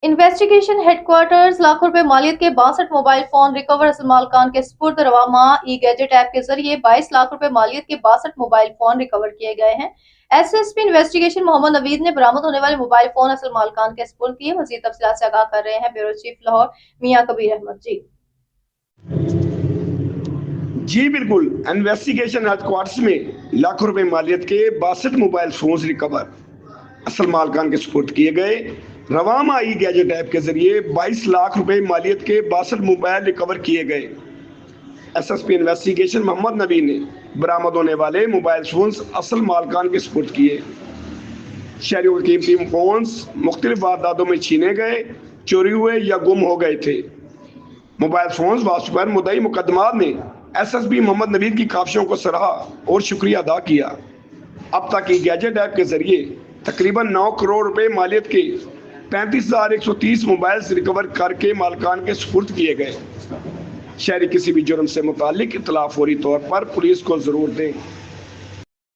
Investigation headquarters लाखों रुपए मालियत के 62 मोबाइल फोन रिकवर असल मालिकान के सुपुर्द। रवामा ई गैजेट ऐप के जरिए 22 लाख रुपए मालियत के 62 मोबाइल फोन रिकवर किए गए हैं। एसएसपी इन्वेस्टिगेशन मोहम्मद नवीद ने बरामद होने वाले मोबाइल फोन असल मालिकान के सुपुर्द किए। मजीद तफसीलात से आगाह कर रहे हैं ब्यूरो चीफ लाहौर मियां कबीर अहमद। जी बिल्कुल, इन्वेस्टिगेशन हेडक्वार्टर्स में लाखों रुपए मालियत के 62 मोबाइल फोन रिकवर असल मालिकान के सुपुर्द किए गए। रवामा ई गैजेट ऐप के जरिए 22 लाख रुपए मालियत के 62 मोबाइल रिकवर किए गए। एसएसपी इन्वेस्टिगेशन मोहम्मद नबी ने बरामद होने वाले मोबाइल फोन्स असल मालिकान के सुपुर्द किए। शहरियों के कीमती फोन्स मुख्तलिफ वारदातों में छीने गए, चोरी हुए या गुम हो गए थे। मोबाइल फोन्स वापसी पर मुद्दई मुकदमात ने एसएसपी मोहम्मद नबी की काविशों को सराहा और शुक्रिया अदा किया। अब तक ई गैजेट ऐप के जरिए तकरीबन 9 करोड़ रुपए मालियत के 35,130 मोबाइल रिकवर करके मालिकान के सुपुर्द किए गए। शहरी किसी भी जुर्म से मुतालिक इत्तला फौरी तौर पर पुलिस को जरूर दें।